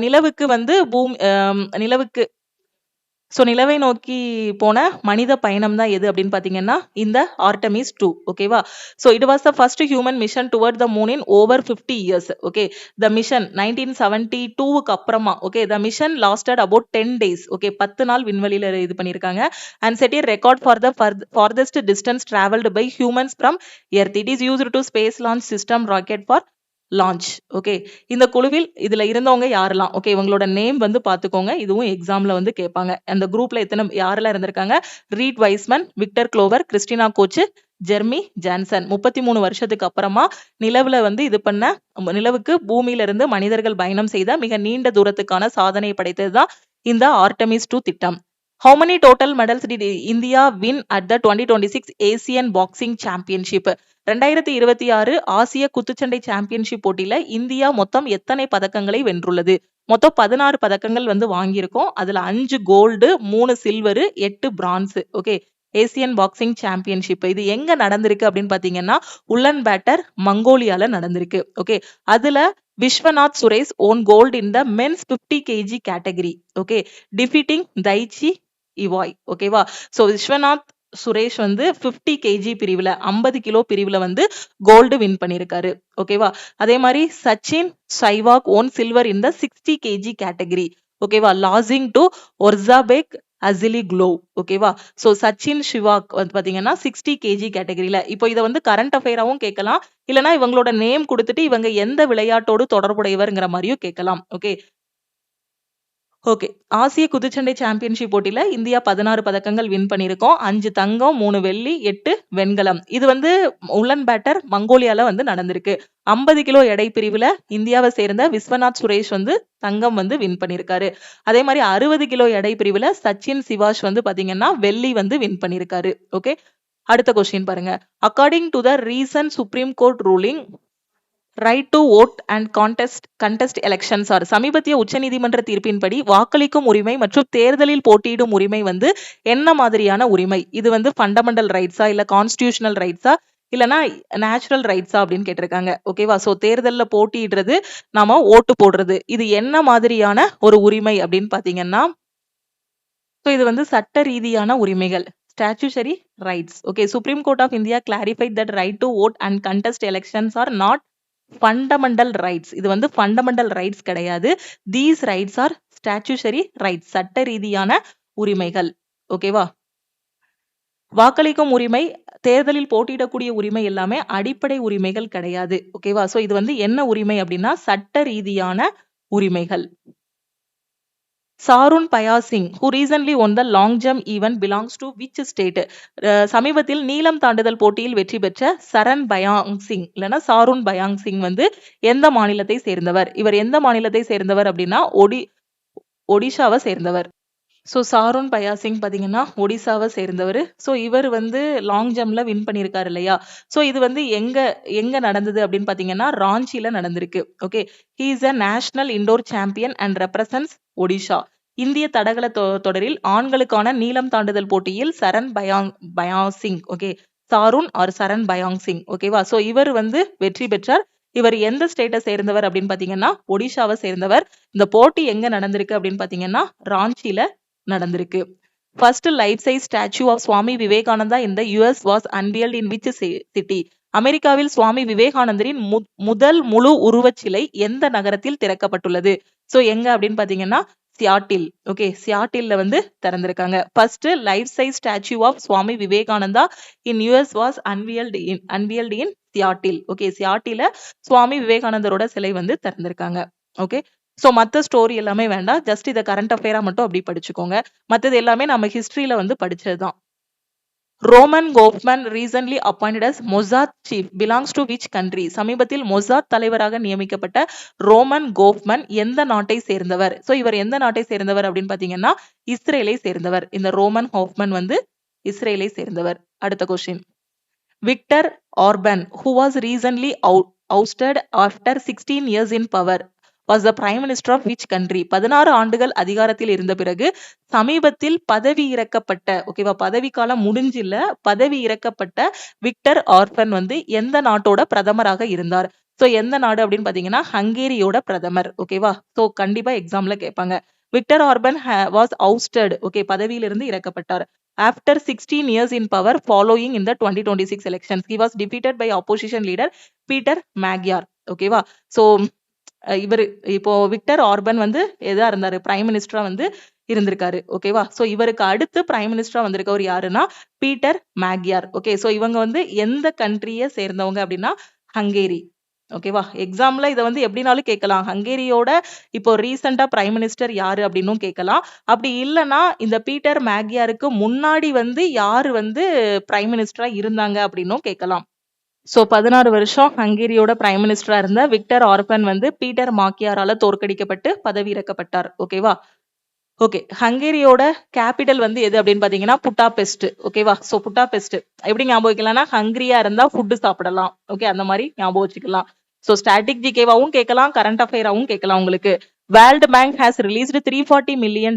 நிலவுக்கு வந்து நிலவுக்கு நிலவை நோக்கி போன மனித பயணம் தான் எது அப்படின்னு பாத்தீங்கன்னா இந்த ஆர்டமிஸ் 2. ஓகேவா? So it was the first human mission toward the moon in over 50 years. Okay, the mission 1972க்கு அப்புறமா okay the mission lasted about 10 days. Okay, 10 நாள் விண்வெளியில இது பண்ணிருக்காங்க. And set a record for the farthest distance traveled by humans from Earth. It is used to space launch system rocket for launch. Okay, இந்த குழுவில் இதுல இருந்தவங்க யாரெல்லாம்? Okay, இவங்களோட நேம் வந்து பாத்துக்கோங்க. இதுவும் எக்ஸாம்ல வந்து கேட்பாங்க. அந்த குரூப்ல யாரெல்லாம் இருந்திருக்காங்க? Reid Wiseman, Victor Glover, Christina Koch, Jeremy Johnson. 33 வருஷத்துக்கு அப்புறமா நிலவுல வந்து நிலவுக்கு பூமியில இருந்து மனிதர்கள் பயணம் செய்த மிக நீண்ட தூரத்துக்கான சாதனை படைத்ததுதான் இந்த ஆர்டமிஸ் 2 திட்டம். How many total medals did India win at the 2026 Asian Boxing Championship? 2026 ஆசிய குத்துச்சண்டை சாம்பியன்ஷிப் போட்டியில இந்தியா மொத்தம் எத்தனை பதக்கங்களை வென்றுள்ளது? மொத்தம் 16 பதக்கங்கள் வந்து வாங்கியிருக்கோம். அதுல 5 gold, 3 silver, 8 bronze. Okay, Asian boxing championship இது எங்க நடந்திருக்கு அப்படின்னு பாத்தீங்கன்னா உலன் பேட்டர், மங்கோலியால நடந்திருக்கு. ஓகே, அதுல Vishwanath Suresh won gold in the men's 50 kg category. Okay, defeating Taichi Iwai. ஓகேவா? சோ விஸ்வநாத் சுரேஷ் வந்து 50 kg பிரிவுல 50 கிலோ பிரிவுல வந்து கோல்டு வின் பண்ணிருக்காரு. ஓகேவா? அதே மாதிரி Sachin Siwach won silver in the 60 kg category. ஓகேவா? Losing to Orazbek Asylkulov. ஓகேவா? சோ சச்சின் சிவாக் வந்து பாத்தீங்கன்னா 60 kg கேட்டகரியில. இப்போ இதை வந்து கரண்ட் அஃபேராவும் கேட்கலாம், இல்லைன்னா இவங்களோட நேம் கொடுத்துட்டு இவங்க எந்த விளையாட்டோடு தொடர்புடையவர்ங்கிற மாதிரியும் கேட்கலாம். ஓகே, ஓகே, ஆசிய குத்துச்சண்டை சாம்பியன்ஷிப் போட்டியில இந்தியா 16 பதக்கங்கள் வின் பண்ணியிருக்கோம். 5 தங்கம், 3 வெள்ளி, 8 வெண்கலம். இது வந்து உலன் பேட்டர் மங்கோலியால வந்து நடந்திருக்கு. 50 கிலோ எடை பிரிவுல இந்தியாவை சேர்ந்த விஸ்வநாத் சுரேஷ் வந்து தங்கம் வந்து வின் பண்ணிருக்காரு. அதே மாதிரி 60 கிலோ எடை பிரிவுல சச்சின் சிவாஷ் வந்து பாத்தீங்கன்னா வெள்ளி வந்து வின் பண்ணிருக்காரு. ஓகே, அடுத்த கொஸ்டின் பாருங்க. According to the recent supreme court ruling right to vote and contest elections are சமீபத்திய உச்சநீதிமன்ற தீர்ப்பின்படி வாக்களிக்கும் உரிமை மற்றும் தேர்தலில் போட்டியிடும் உரிமை வந்து என்ன மாதிரியான உரிமை? இது வந்து ஃபண்டமெண்டல் ரைட்ஸா, இல்ல கான்ஸ்டிடியூஷனல் ரைட்ஸா, இல்லனா நேச்சுரல் ரைட்ஸா அப்படின்னு கேட்டிருக்காங்க. ஓகேவா? சோ தேர்தல்ல போட்டியிடுறது, நாம ஓட்டு போடுறது, இது என்ன மாதிரியான ஒரு உரிமை அப்படின்னு பாத்தீங்கன்னா, சோ இது வந்து சட்ட ரீதியான உரிமைகள், statutory rights. Okay, Supreme Court of India clarified that right to vote and contest elections are not fundamental rights. இது வந்து fundamental rights கிடையாது. These rights are statutory rights. சட்ட ரீதியான உரிமைகள். ஓகேவா? வாக்களிக்கும் உரிமை, தேர்தலில் போட்டியிடக்கூடிய உரிமை எல்லாமே அடிப்படை உரிமைகள் கிடையாது. ஓகேவா? சோ இது வந்து என்ன உரிமை அப்படின்னா சட்ட ரீதியான உரிமைகள். சாருன் biasing who recently won the long jump event belongs to which state? சமீபத்தில் நீளம் தாண்டுதல் போட்டியில் வெற்றி பெற்ற சரண் பயாங் சிங் இல்லைன்னா சாருன் பயாங் சிங் வந்து எந்த மாநிலத்தை சேர்ந்தவர்? இவர் எந்த மாநிலத்தை சேர்ந்தவர் அப்படின்னா ஒடிஷாவை சேர்ந்தவர். ஸோ சாருன் பயாசிங் பார்த்தீங்கன்னா ஒடிசாவை சேர்ந்தவர். ஸோ இவர் வந்து லாங் ஜம்ப்ல வின் பண்ணியிருக்காரு இல்லையா? ஸோ இது வந்து எங்க நடந்தது அப்படின்னு பார்த்தீங்கன்னா ராஞ்சியில நடந்திருக்கு. Okay, he is a national indoor champion and represents Odisha. இந்திய தடகள தொடரில் ஆண்களுக்கான நீளம் தாண்டுதல் போட்டியில் பயாங் சிங், ஓகே, சாருன் ஆர் சரண் பயாங் சிங். ஓகேவா? ஸோ இவர் வந்து வெற்றி பெற்றார். இவர் எந்த ஸ்டேட்டை சேர்ந்தவர் அப்படின்னு பாத்தீங்கன்னா ஒடிஷாவை சேர்ந்தவர். இந்த போட்டி எங்க நடந்திருக்கு அப்படின்னு பாத்தீங்கன்னா ராஞ்சியில நடந்திருக்கு. First life size statue of Swami Vivekananda in the US was unveiled in which city? அமெரிக்காவில் சுவாமி விவேகானந்தரின் முதல் முழு உருவச்சிலை எந்த நகரத்தில் திறக்கப்பட்டுள்ளது? சோ எங்க அப்படின்னு பாத்தீங்கன்னா சியாட்டில். ஓகே, சியாட்டில்ல வந்து திறந்திருக்காங்க. First life size statue of Swami Vivekananda in US was unveiled in Seattle. Okay, சியாட்டில சுவாமி விவேகானந்தரோட சிலை வந்து திறந்திருக்காங்க. ஓகே, சோ மத்த ஸ்டோரி எல்லாமே வேண்டாம், ஜஸ்ட் இத கரண்ட் அஃபேரா மட்டும் அப்படி படிச்சுக்கோங்க. மத்தது எல்லாமே நம்ம ஹிஸ்டரியில வந்து படிச்சதுதான். Roman Gofman recently appointed as Mossad chief belongs to which country? சமீபத்தில் மொசாத் தலைவராக நியமிக்கப்பட்ட ரோமன் கோஃப்மன் எந்த நாட்டை சேர்ந்தவர்? சோ இவர் எந்த நாட்டை சேர்ந்தவர் அப்படின்னு பாத்தீங்கன்னா இஸ்ரேலை சேர்ந்தவர். இந்த ரோமன் ஹோஃப்மன் வந்து இஸ்ரேலை சேர்ந்தவர். அடுத்த question. Victor urban who was recently ousted after 16 years in power was the prime minister of which country? 16 ஆண்டுகள் அதிகாரத்தில் இருந்த பிறகு சமீபத்தில் பதவி இறக்கப்பட்ட, ஓகேவா, பதவி காலம் முடிஞ்சில்ல, பதவி இறக்கப்பட்ட விக்டர் ஆர்பன் வந்து எந்த நாட்டோட பிரதமராக இருந்தார்? சோ எந்த நாடு அப்படின்னு பாத்தீங்கன்னா ஹங்கேரியோட பிரதமர். ஓகேவா? சோ கண்டிப்பா எக்ஸாம்ல கேட்பாங்க. Victor urban was ousted, okay, பதவியிலிருந்து இறக்கப்பட்டார். After 16 years in power following in the 2026 elections, he was defeated by opposition leader Peter Magyar. ஓகேவா? சோ இவர் இப்போ விக்டர் ஆர்பன் வந்து எதா இருந்தாரு? பிரைம் மினிஸ்டரா வந்து இருந்திருக்காரு. ஓகேவா? சோ இவருக்கு அடுத்து பிரைம் மினிஸ்டரா வந்திருக்கவர் யாருன்னா பீட்டர் மேக்யார். ஓகே, சோ இவங்க வந்து எந்த கண்ட்ரிய சேர்ந்தவங்க அப்படின்னா ஹங்கேரி. ஓகேவா? எக்ஸாம்ல இத வந்து எப்படினாலும் கேட்கலாம். ஹங்கேரியோட இப்போ ரீசென்ட்டா பிரைம் மினிஸ்டர் யாரு அப்படின்னும் கேட்கலாம். அப்படி இல்லன்னா இந்த பீட்டர் மேக்யாருக்கு முன்னாடி வந்து யாரு வந்து பிரைம் மினிஸ்டரா இருந்தாங்க அப்படின்னும் கேட்கலாம். ஸோ 16 வருஷம் ஹங்கேரியோட பிரைம் மினிஸ்டரா இருந்த விக்டர் ஆர்பன் வந்து பீட்டர் மாக்கியாரால தோற்கடிக்கப்பட்டு பதவி இறக்கப்பட்டார். ஓகேவா? ஓகே. ஹங்கேரியோட கேபிட்டல் வந்து எது அப்படின்னு பாத்தீங்கன்னா புட்டாபெஸ்ட். ஓகேவா? ஸோ புட்டாபெஸ்ட் எப்படி ஞாபகம் வைக்கலாம்னா ஹங்கரியா இருந்தா ஃபுட் சாப்பிடலாம். ஓகே, அந்த மாதிரி ஞாபகம் வச்சுக்கலாம். ஸோ ஸ்டாட்டிக் ஜிகேவாவும் கேட்கலாம், கரண்ட் அஃபேராவும் கேட்கலாம் உங்களுக்கு. World bank has released $340 million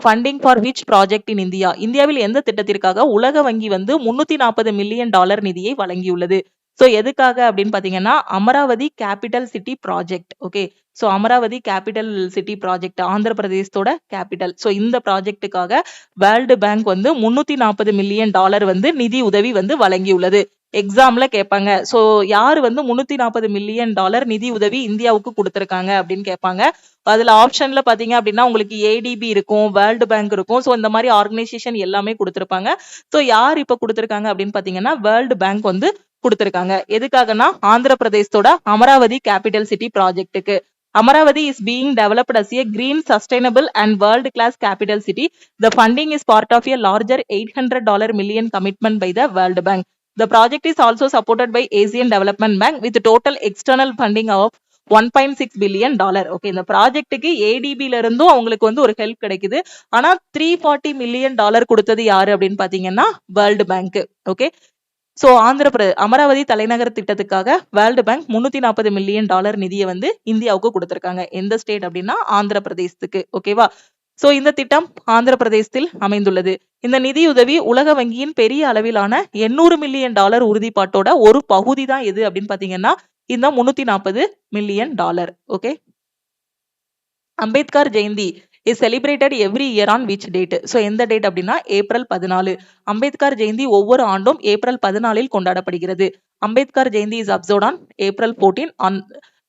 funding for which project in India. இந்தியாவில் எந்த திட்டத்திற்காக உலக வங்கி வந்து $340 million நிதியை வழங்கியுள்ளது. ஸோ எதுக்காக அப்படின்னு பாத்தீங்கன்னா Amaravati capital city project. Okay, so Amaravati capital city project Andhra பிரதேசத்தோட கேபிட்டல். ஸோ இந்த ப்ராஜெக்டுக்காக வேர்ல்டு பேங்க் வந்து $340 million வந்து நிதி உதவி வந்து வழங்கியுள்ளது. எக்ஸாம்ல கேட்பாங்க. ஸோ யாரு வந்து $340 million நிதி உதவி இந்தியாவுக்கு கொடுத்திருக்காங்க அப்படின்னு கேட்பாங்க. அதுல ஆப்ஷன்ல பாத்தீங்க அப்படின்னா உங்களுக்கு ஏடிபி இருக்கும், வேர்ல்டு பேங்க் இருக்கும். ஸோ இந்த மாதிரி ஆர்கனைசேஷன் எல்லாமே கொடுத்திருப்பாங்க. ஸோ யார் இப்ப கொடுத்திருக்காங்க அப்படின்னு பாத்தீங்கன்னா வேர்ல்டு பேங்க் வந்து கொடுத்திருக்காங்க. எதுக்காகனா ஆந்திர பிரதேசத்தோட அமராவதி கேபிட்டல் சிட்டி ப்ராஜெக்ட்டுக்கு. Amaravati is being developed as a green, sustainable and world-class capital city. The funding is part of a larger $800 million commitment by the World Bank. The project is also supported by Asian Development Bank with total external funding of $1.6 billion. Okay, இந்த ப்ராஜெக்ட்டுக்கு ஏடிபில இருந்தும் அவங்களுக்கு வந்து ஒரு help கிடைக்குது. ஆனா $340 million கொடுத்தது யாரு அப்படின்னு பாத்தீங்கன்னா world bank. Okay, so Amaravati தலைநகர் திட்டத்துக்காக வேர்ல்டு பேங்க் $340 million நிதியை வந்து இந்தியாவுக்கு கொடுத்திருக்காங்க. எந்த ஸ்டேட் அப்படின்னா ஆந்திர பிரதேசத்துக்கு. ஓகேவா? சோ இந்த திட்டம் ஆந்திர பிரதேசத்தில் அமைந்துள்ளது. இந்த நிதியுதவி உலக வங்கியின் பெரிய அளவிலான $800 million உறுதிப்பாட்டோட ஒரு பகுதி தான் எது அப்படின்னு பாத்தீங்கன்னா இந்த $340 million. Okay, Ambedkar Jayanti is celebrated every year on which date? So எந்த டேட் அப்படின்னா ஏப்ரல் 14. அம்பேத்கர் ஜெயந்தி ஒவ்வொரு ஆண்டும் ஏப்ரல் 14 கொண்டாடப்படுகிறது. Ambedkar Jayanti is observed on April 14 on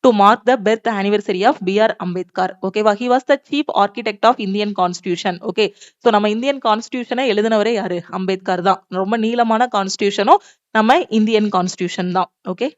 to mark the birth anniversary of B.R. Ambedkar. ஓகேவா? he was the chief architect of Indian Constitution. Okay, so நம்ம Indian கான்ஸ்டியூஷனை எழுதினவரே யாரு? அம்பேத்கர் தான். ரொம்ப நீளமான கான்ஸ்டியூஷனும் நம்ம இந்தியன் கான்ஸ்டியூஷன் தான். ஓகே,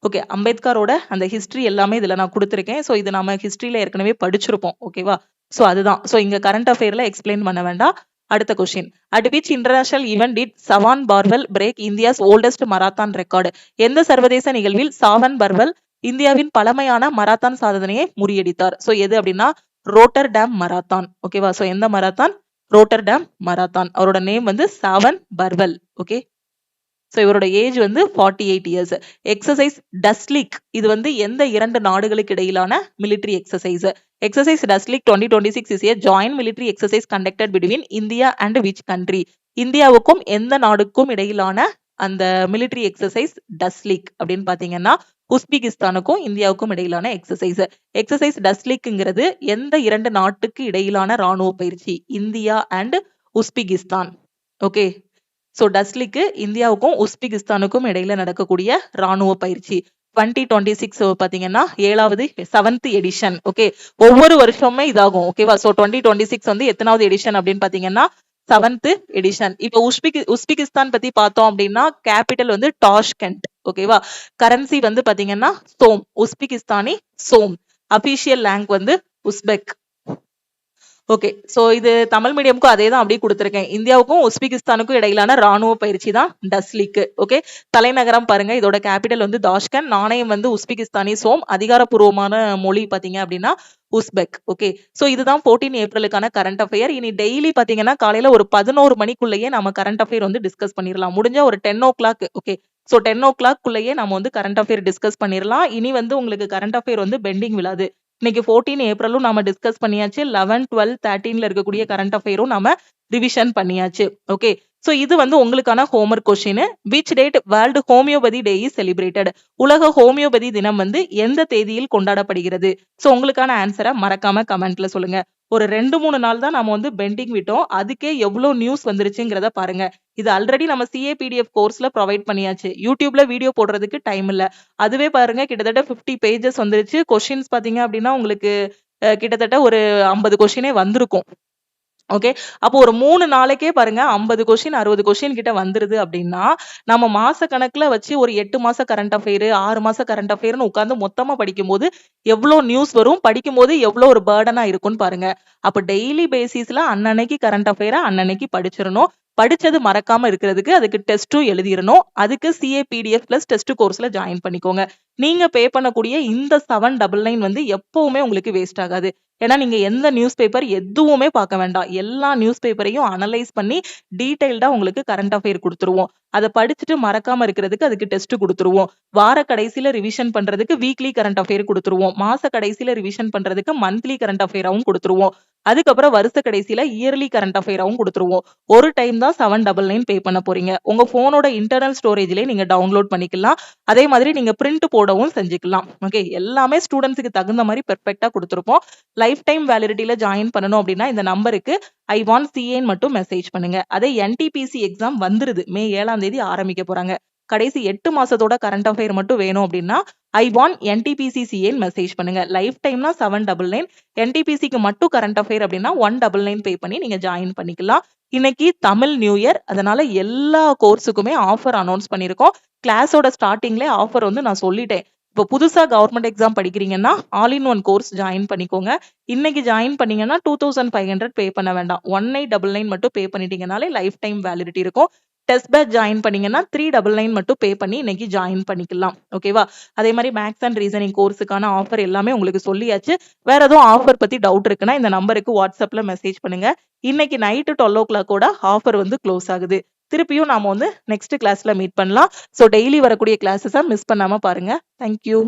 ஓகே, அம்பேத்கரோட அந்த ஹிஸ்டரி எல்லாமே இதுல நான் கொடுத்துருக்கேன். ஸோ இது நம்ம ஹிஸ்டரியில ஏற்கனவே படிச்சிருப்போம். ஓகேவா? ஸோ அதுதான். ஸோ இங்க கரண்ட் அஃபேர்ல எக்ஸ்பிளைன் பண்ண வேண்டாம். அடுத்த question, at which international event did Sawan Barwal break India's oldest marathon record? எந்த சர்வதேச நிகழ்வில் சாவன் பர்வெல் இந்தியாவின் பழமையான மராத்தான் சாதனையை முறியடித்தார்? ஸோ எது அப்படின்னா ரோட்டர்டாம் மராத்தான். ஓகேவா? ஸோ எந்த மராத்தான்? Rotterdam marathon. அவரோட நேம் வந்து சாவன் பர்வெல். ஓகே, ஸோ இவரோட ஏஜ் வந்து 48 இயர்ஸ். எக்ஸசைஸ் டஸ்லிக் இது வந்து எந்த இரண்டு நாடுகளுக்கு இடையிலான military exercise? Exercise Dustlik 2026 is a joint military exercise conducted between India and which country? இந்தியாவுக்கும் எந்த நாடுக்கும் இடையிலான அந்த மிலிட்ரி எக்ஸசைஸ் டஸ்லிக் அப்படின்னு பாத்தீங்கன்னா உஸ்பெகிஸ்தானுக்கும் இந்தியாவுக்கும் இடையிலான எக்ஸசைஸ். எக்ஸசைஸ் டஸ்லிக்ங்கிறது எந்த இரண்டு நாட்டுக்கு இடையிலான ராணுவ பயிற்சி? India and Uzbekistan. Okay, so டஸ்லிக்கு இந்தியாவுக்கும் உஸ்பெகிஸ்தானுக்கும் இடையில நடக்கக்கூடிய ராணுவ பயிற்சி 2026 பாத்தீங்கன்னா 7th எடிஷன். ஓகே, ஒவ்வொரு வருஷமுமே இதாகும். ஓகேவா? சோ 2026 வந்து எத்தனாவது எடிஷன் அப்படின்னு பாத்தீங்கன்னா 7th எடிஷன். இப்போ உஸ்பெகிஸ்தான் பத்தி பார்த்தோம் அப்படின்னா கேபிட்டல் வந்து டாஷ்கண்ட். ஓகேவா? கரன்சி வந்து பாத்தீங்கன்னா சோம், உஸ்பெகிஸ்தானி சோம். அபிஷியல் லாங்குவேஜ் வந்து உஸ்பெக். ஓகே, சோ இது தமிழ் மீடியமுக்கும் அதே தான் அப்படியே கொடுத்திருக்கேன். இந்தியாவுக்கும் உஸ்பெகிஸ்தானுக்கும் இடையிலான ராணுவ பயிற்சி தான் டஸ்லிக். ஓகே, தலைநகரம் பாருங்க, இதோட கேபிட்டல் வந்து தாஷ்கண்ட், நாணயம் வந்து உஸ்பெகிஸ்தானி சோம், அதிகாரப்பூர்வமான மொழி பாத்தீங்க அப்படின்னா உஸ்பெக். ஓகே, சோ இதுதான் 14 ஏப்ரலுக்கான கரண்ட் அஃபேர். இனி டெய்லி பாத்தீங்கன்னா காலையில ஒரு 11 மணிக்குள்ளேயே நம்ம கரண்ட் அஃபேர் வந்து டிஸ்கஸ் பண்ணிடலாம். முடிஞ்ச ஒரு 10 o'clock. ஓகே, சோ 10 o'clock குள்ளேயே நம்ம வந்து கரண்ட் அஃபேர் டிஸ்கஸ் பண்ணிடலாம். இனி வந்து உங்களுக்கு கரண்ட் அஃபேர் வந்து பெண்டிங் விழாது. இன்னைக்கு 14 ஏப்ரலும் நாம டிஸ்கஸ் பண்ணியாச்சு. 11, 12, 13ல இருக்கக்கூடிய கரண்ட் அஃபேரும் நாம ரிவிஷன் பண்ணியாச்சு. ஓகே, சோ இது வந்து உங்களுக்கான homework question. Which date world homeopathy day is celebrated? உலக ஹோமியோபதி தினம் வந்து எந்த தேதியில் கொண்டாடப்படுகிறது? சோ உங்களுக்கான ஆன்சரை மறக்காம கமெண்ட்ல சொல்லுங்க. ஒரு 2-3 நாள் தான் நம்ம வந்து பெண்டிங் விட்டோம். அதுக்கே எவ்வளவு நியூஸ் வந்துருச்சுங்கிறத பாருங்க. இது ஆல்ரெடி நம்ம CAPDF கோர்ஸ்ல ப்ரொவைட் பண்ணியாச்சு. யூடியூப்ல வீடியோ போடுறதுக்கு டைம் இல்ல. அதுவே பாருங்க கிட்டத்தட்ட 50 பேஜஸ் வந்துருச்சு. கொஸ்டின்ஸ் பாத்தீங்க அப்படின்னா உங்களுக்கு கிட்டத்தட்ட ஒரு 50 கொஸ்டினே வந்திருக்கும். ஓகே. அப்போ ஒரு 3 நாளைக்கே பாருங்க 50 கொஸ்டின் 60 கொஸ்டின் கிட்ட வந்துருது அப்படின்னா, நம்ம மாச கணக்குல வச்சு ஒரு 8 மாச கரண்ட் அஃபேர், 6 மாச கரண்ட் அஃபேர்ன்னு உட்கார்ந்து மொத்தமா படிக்கும்போது எவ்ளோ நியூஸ் வரும், படிக்கும்போது எவ்ளோ ஒரு பர்டனா இருக்கும்னு பாருங்க. அப்ப டெய்லி பேசிஸ்ல அன்னன்னைக்கு கரண்ட் அஃபேர அன்னன்னைக்கு படிச்சிரணும். படிச்சது மறக்காம இருக்கிறதுக்கு அதுக்கு டெஸ்ட்டும் எழுதிரணும். அதுக்கு CA PDF பிளஸ் டெஸ்ட் கோர்ஸ்ல ஜாயின் பண்ணிக்கோங்க. நீங்க பே பண்ணக்கூடிய இந்த 799 வந்து எப்பவுமே உங்களுக்கு வேஸ்ட் ஆகாது. ஏன்னா நீங்க எந்த நியூஸ் பேப்பர் எதுவுமே பார்க்க வேண்டாம். எல்லா நியூஸ் பேப்பரையும் அனலைஸ் பண்ணி டீடைல்டா உங்களுக்கு கரண்ட் அஃபேர் குடுத்துருவோம். அத படிச்சுட்டு மறக்காம இருக்கிறதுக்கு அதுக்கு டெஸ்ட் குடுத்துருவோம். வார கடைசியில ரிவிஷன் பண்றதுக்கு வீக்லி கரண்ட் அஃபேர் குடுத்துருவோம். மாச கடைசியில ரிவிஷன் பண்றதுக்கு மந்த்லி கரண்ட் அஃபேராவும் குடுத்துருவோம். அதுக்கப்புறம் வருஷ கடைசியில இயர்லி கரண்ட் அஃபேராவும் குடுத்துருவோம். ஒரு டைம் தான் 799 பே பண்ண போறீங்க. உங்க போனோட இன்டர்னல் ஸ்டோரேஜ்லயே நீங்க டவுன்லோட் பண்ணிக்கலாம். அதே மாதிரி நீங்க பிரிண்ட் போடவும் செஞ்சுக்கலாம். ஓகே. எல்லாமே ஸ்டூடண்ட்ஸ்க்கு தகுந்த மாதிரி பெர்ஃபெக்ட்டா குடுத்துருப்போம். லைஃப் டைம் வேலிடிட்டில ஜாயின் பண்ணணும் அப்படின்னா இந்த நம்பருக்கு ஐ வாண்ட் CAன்னு மட்டும் மெசேஜ் பண்ணுங்க. அதே NTPC எக்ஸாம் வந்துருது. மே 7ஆம் தேதி ஆரம்பிக்க போறாங்க. கடைசி 8 மாசத்தோட கரண்ட் அஃபேர் மட்டும் வேணும் அப்படின்னா ஐ வாண்ட் NTPC CAன்னு மெசேஜ் பண்ணுங்க. லைஃப் டைம்னா 799, NTPCக்கு மட்டும் கரண்ட் அஃபேர் அப்படின்னா 199 பே பண்ணி நீங்க ஜாயின் பண்ணிக்கலாம். இன்னைக்கு தமிழ் நியூ இயர், அதனால எல்லா கோர்ஸுக்குமே ஆஃபர் அனௌன்ஸ் பண்ணியிருக்கோம். கிளாஸோட ஸ்டார்டிங்ல ஆஃபர் வந்து நான் சொல்லிட்டேன். இப்போ புதுசா கவர்மெண்ட் எக்ஸாம் படிக்கிறீங்கன்னா all in one course join பண்ணிக்கோங்க. இன்னைக்கு ஜாயின் பண்ணீங்கன்னா 2500 பே பண்ண வேண்டாம். 1899 மட்டும் பே பண்ணிட்டீங்கனாலே லைஃப் டைம் வேலிடிட்டி இருக்கும். டெஸ்ட் பேட்ச் ஜாயின் பண்ணீங்கன்னா 399 மட்டும் பே பண்ணி இன்னைக்கு ஜாயின் பண்ணிக்கலாம். ஓகேவா? அதே மாதிரி மேக்ஸ் அண்ட் ரீசனிங் கோர்ஸுக்கான ஆஃபர் எல்லாமே உங்களுக்கு சொல்லியாச்சு. வேற எதுவும் ஆஃபர் பத்தி டவுட் இருக்குன்னா இந்த நம்பருக்கு வாட்ஸ்அப்ல மெசேஜ் பண்ணுங்க. இன்னைக்கு நைட்டு 12 o'clock கூட ஆஃபர் வந்து க்ளோஸ் ஆகுது. திருப்பியும் நாம வந்து நெக்ஸ்ட் கிளாஸ்ல மீட் பண்ணலாம். ஸோ டெய்லி வரக்கூடிய கிளாஸஸை மிஸ் பண்ணாம பாருங்க. தேங்க்யூ.